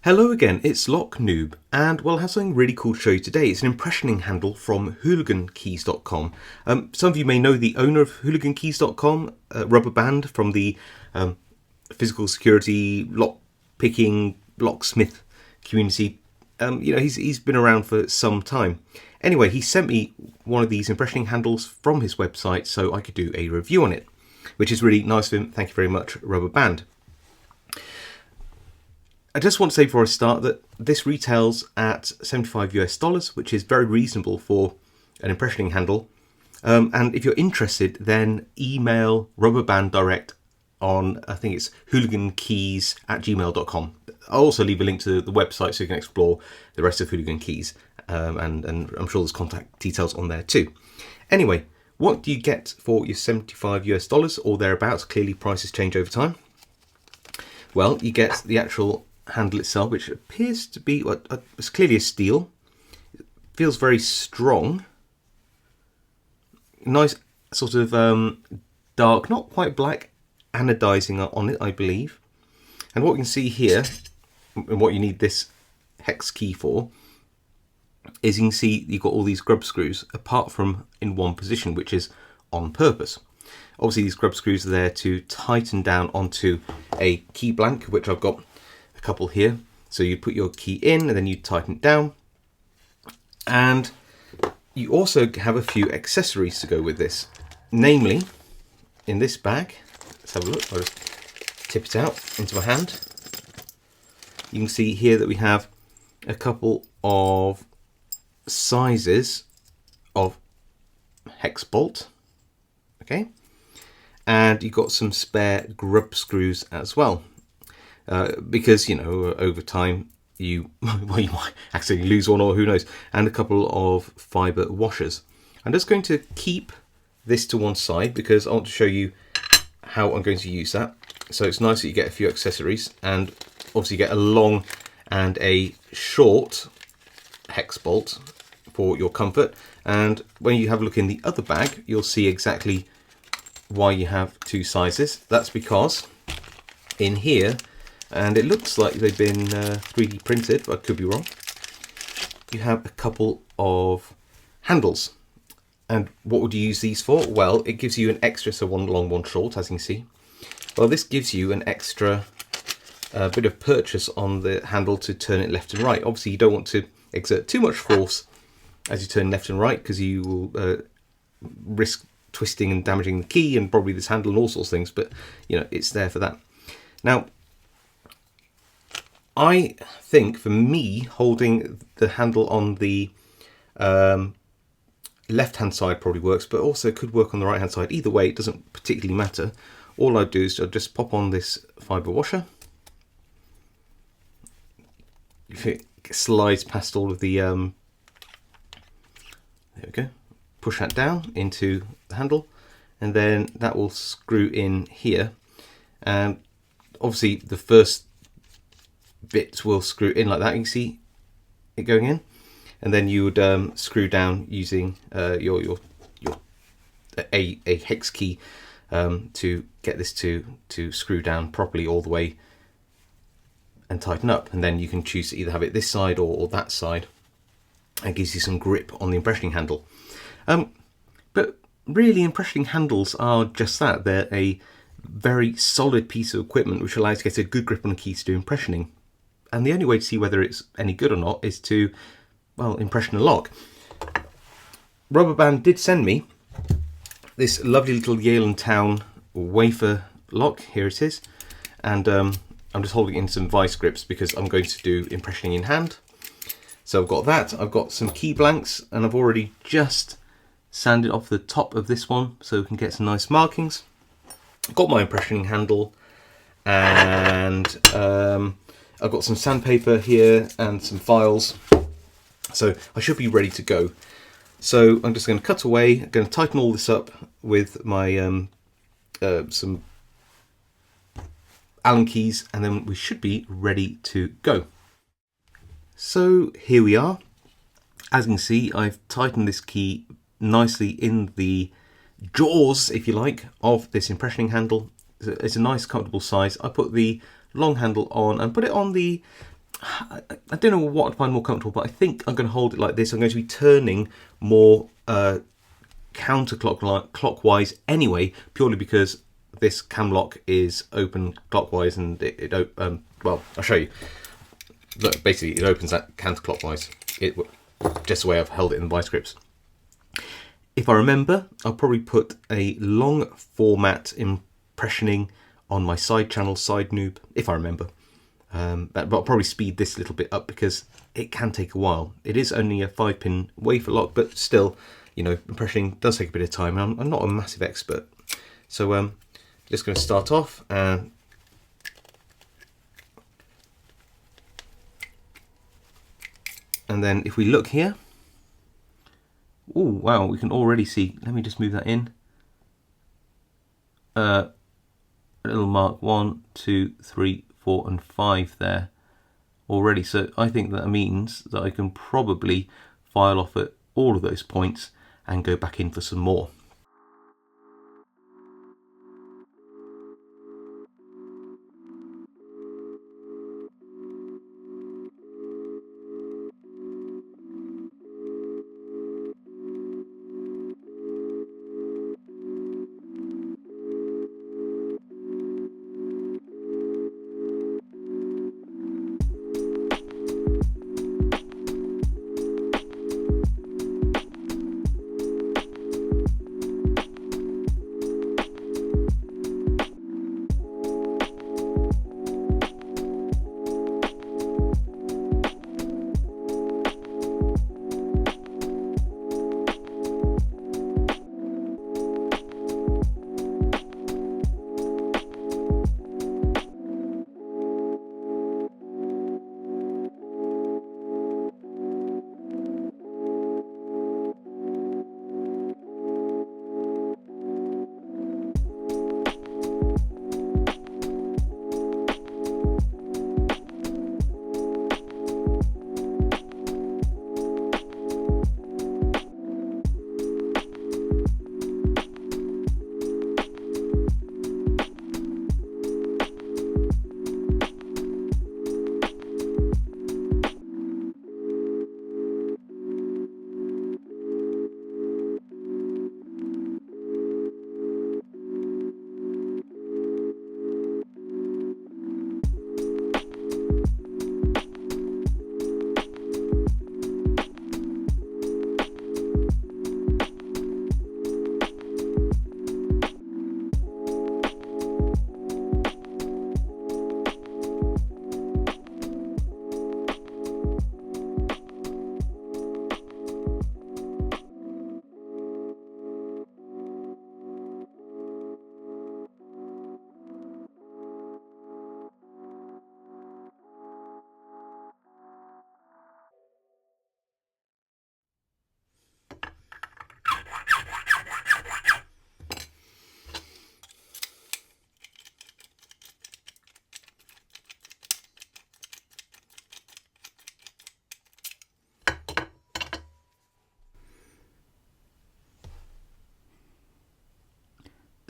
Hello again, it's Noob, and well, I have something really cool to show you today. It's an impressioning handle from hooligankeys.com. Some of you may know the owner of hooligankeys.com, Rubber Band, from the physical security, lockpicking, locksmith community. He's been around for some time. Anyway, he sent me one of these impressioning handles from his website so I could do a review on it, which is really nice of him. Thank you very much, Rubber Band. I just want to say before I start that this retails at $75 US, which is very reasonable for an impressioning handle. And if you're interested, then email Rubberband direct on, I think it's hooligankeys@gmail.com. I'll also leave a link to the website so you can explore the rest of Hooligan Keys. And I'm sure there's contact details on there too. Anyway, what do you get for your $75 US or thereabouts? Clearly prices change over time. Well, you get the actual handle itself, which appears to be it's clearly a steel. It feels very strong, nice sort of dark, not quite black anodizing on it, I believe. And what you can see here, and what you need this hex key for, is you can see you've got all these grub screws apart from in one position, which is on purpose. Obviously these grub screws are there to tighten down onto a key blank, which I've got a couple here. So you put your key in and then you tighten it down. And you also have a few accessories to go with this. Namely, in this bag, let's have a look. I'll just tip it out into my hand. You can see here that we have a couple of sizes of hex bolt. Okay. And you've got some spare grub screws as well. Because, you know, over time you might accidentally lose one, or who knows, and a couple of fibre washers. I'm just going to keep this to one side because I want to show you how I'm going to use that. So it's nice that you get a few accessories, and obviously you get a long and a short hex bolt for your comfort. And when you have a look in the other bag, you'll see exactly why you have two sizes. That's because in here, and it looks like they've been 3D printed, but I could be wrong, you have a couple of handles. And what would you use these for? Well, it gives you an extra, so one long, one short, as you can see. Well, this gives you an extra bit of purchase on the handle to turn it left and right. Obviously, you don't want to exert too much force as you turn left and right, because you will risk twisting and damaging the key and probably this handle and all sorts of things, but you know, it's there for that. Now, I think for me, holding the handle on the left hand side probably works, but also could work on the right hand side. Either way, it doesn't particularly matter. All I do is I'll just pop on this fibre washer. If it slides past all of the there we go, push that down into the handle, and then that will screw in here. And obviously the first bits will screw in like that. You can see it going in, and then you would screw down using a hex key to get this to screw down properly all the way and tighten up. And then you can choose to either have it this side or that side. It gives you some grip on the impressioning handle. But really, impressioning handles are just that. They're a very solid piece of equipment which allows you to get a good grip on the keys to do impressioning. And the only way to see whether it's any good or not is to, well, impression a lock. Rubber Band did send me this lovely little Yale and Town wafer lock. Here it is. And I'm just holding it in some vice grips because I'm going to do impressioning in hand. So I've got that. I've got some key blanks, and I've already just sanded off the top of this one so we can get some nice markings. I've got my impressioning handle, and I've got some sandpaper here and some files, so I should be ready to go. So I'm just going to cut away. I'm going to tighten all this up with my some Allen keys, and then we should be ready to go. So here we are. As you can see, I've tightened this key nicely in the jaws, if you like, of this impressioning handle. It's a nice comfortable size. I put the long handle on and put it on the I don't know what I'd find more comfortable, but I think I'm going to hold it like this. I'm going to be turning more counterclockwise anyway, purely because this cam lock is open clockwise, and well, I'll show you. Look, basically it opens that counterclockwise. Just the way I've held it in the vice grips. If I remember, I'll probably put a long format impressioning on my side channel, side noob, if I remember. But I'll probably speed this a little bit up because it can take a while. It is only a 5-pin wafer lock, but still, you know, impressioning does take a bit of time. And I'm not a massive expert. So I'm just going to start off and then if we look here, oh wow, we can already see, let me just move that in, a little mark 1, 2, 3, 4 and 5 there already. So I think that means that I can probably file off at all of those points and go back in for some more.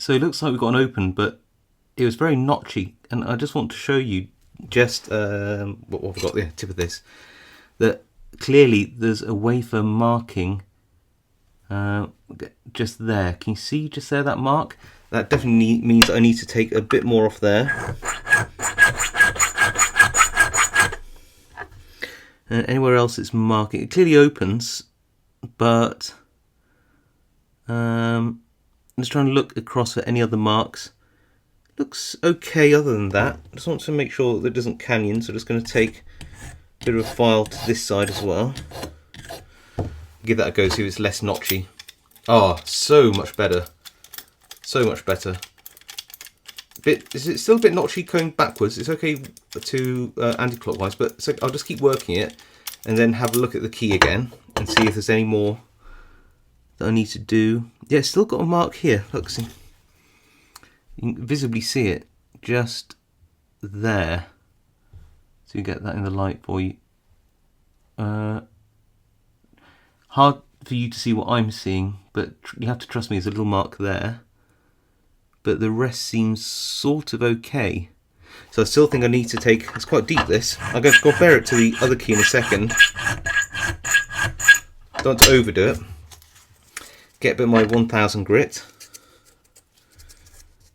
So it looks like we've got an open, but it was very notchy, and I just want to show you just what I've got the tip of this, that clearly there's a wafer marking just there. Can you see just there, that mark? That definitely means I need to take a bit more off there. And anywhere else it's marking, it clearly opens, but I'm just trying to look across at any other marks. Looks okay other than that. I just want to make sure that it doesn't canyon, so I'm just going to take a bit of a file to this side as well. Give that a go, see if it's less notchy. Oh, so much better. So much better. Is it still a bit notchy going backwards? It's okay to anti-clockwise, but so I'll just keep working it and then have a look at the key again and see if there's any more that I need to do. Yeah, it's still got a mark here. Look, see. You can visibly see it just there. So you get that in the light for you. Hard for you to see what I'm seeing, but you have to trust me, there's a little mark there. But the rest seems sort of okay. So I still think I need to take, it's quite deep this, I'm going to compare it to the other key in a second. Don't want to overdo it. Get a bit of my 1000 grit.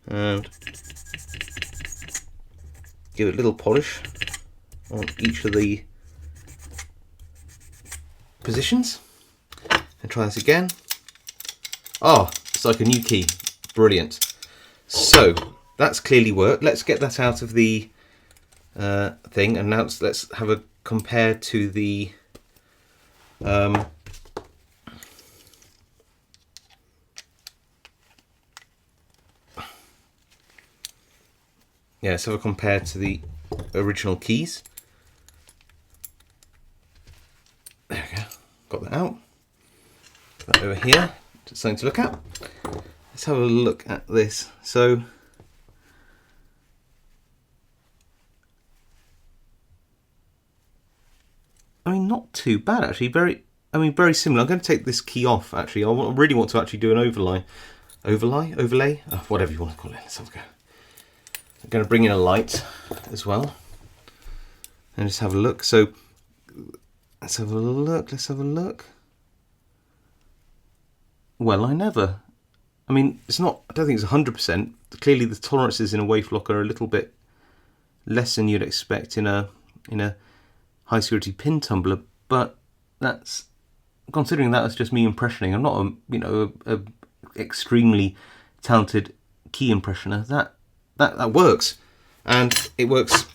And give it a little polish on each of the positions. And try this again. Oh, it's like a new key. Brilliant. So that's clearly worked. Let's get that out of the thing, and now let's have a compare to the yeah, so compared to the original keys. There we go. Got that out. Put that over here. Just something to look at. Let's have a look at this. So I mean, not too bad actually. Very similar. I'm going to take this key off actually. I really want to actually do an overlay, whatever you want to call it. Let's have a go. I'm going to bring in a light as well and just have a look. So let's have a look. Well, I mean, it's not, I don't think it's 100%. Clearly the tolerances in a wave lock are a little bit less than you'd expect in a high security pin tumbler, but that's, considering that as just me impressioning, I'm not a extremely talented key impressioner, that works, and it works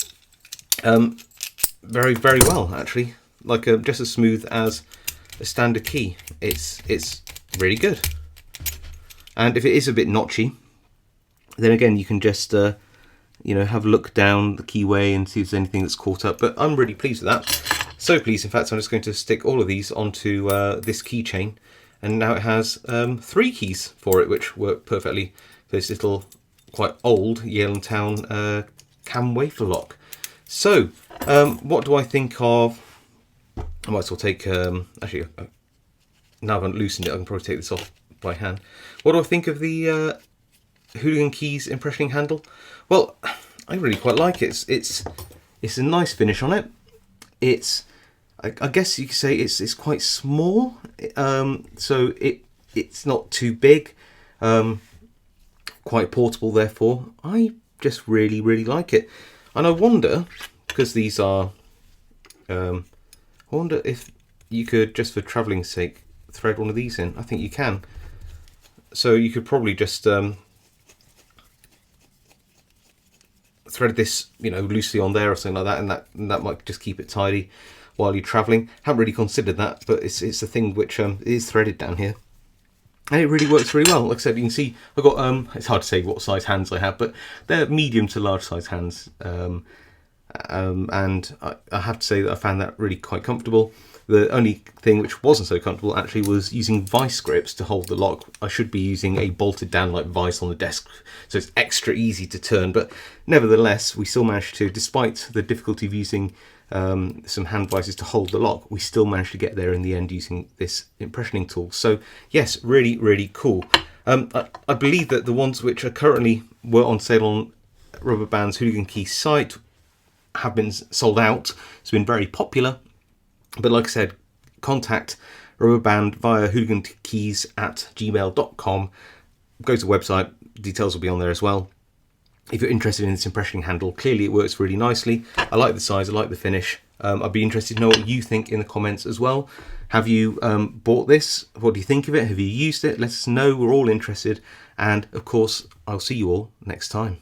very, very well actually, like just as smooth as a standard key. It's really good. And if it is a bit notchy, then again you can just have a look down the keyway and see if there's anything that's caught up. But I'm really pleased with that. So pleased, in fact, I'm just going to stick all of these onto this keychain, and now it has 3 keys for it, which work perfectly for this little quite old Yale Town cam wafer lock. So what do I think of? I might as well take actually now I've loosened it, I can probably take this off by hand. What do I think of the Hooligan keys impressioning handle? Well, I really quite like it. It's a nice finish on it. It's, I guess you could say it's quite small, so it's not too big. Quite portable, therefore. I just really, really like it. And I wonder, because these are, I wonder if you could, just for travelling sake, thread one of these in. I think you can. So you could probably just thread this, loosely on there or something like that, and that might just keep it tidy while you're travelling. Haven't really considered that, but it's a thing which is threaded down here. And it really works really well. Like I said, you can see I've got, it's hard to say what size hands I have, but they're medium to large size hands. And I have to say that I found that really quite comfortable. The only thing which wasn't so comfortable actually was using vice grips to hold the lock. I should be using a bolted down like vice on the desk, so it's extra easy to turn. But nevertheless, we still managed to, despite the difficulty of using some hand vices to hold the lock, we still managed to get there in the end using this impressioning tool. So yes, really, really cool. I believe that the ones which are currently on sale on Rubber Band's Hooligan Key site have been sold out. It's been very popular. But like I said, contact Rubber Band via hooligankeys@gmail.com. Go to the website, details will be on there as well. If you're interested in this impressioning handle, clearly it works really nicely. I like the size, I like the finish. I'd be interested to know what you think in the comments as well. Have you bought this? What do you think of it? Have you used it? Let us know, we're all interested. And of course, I'll see you all next time.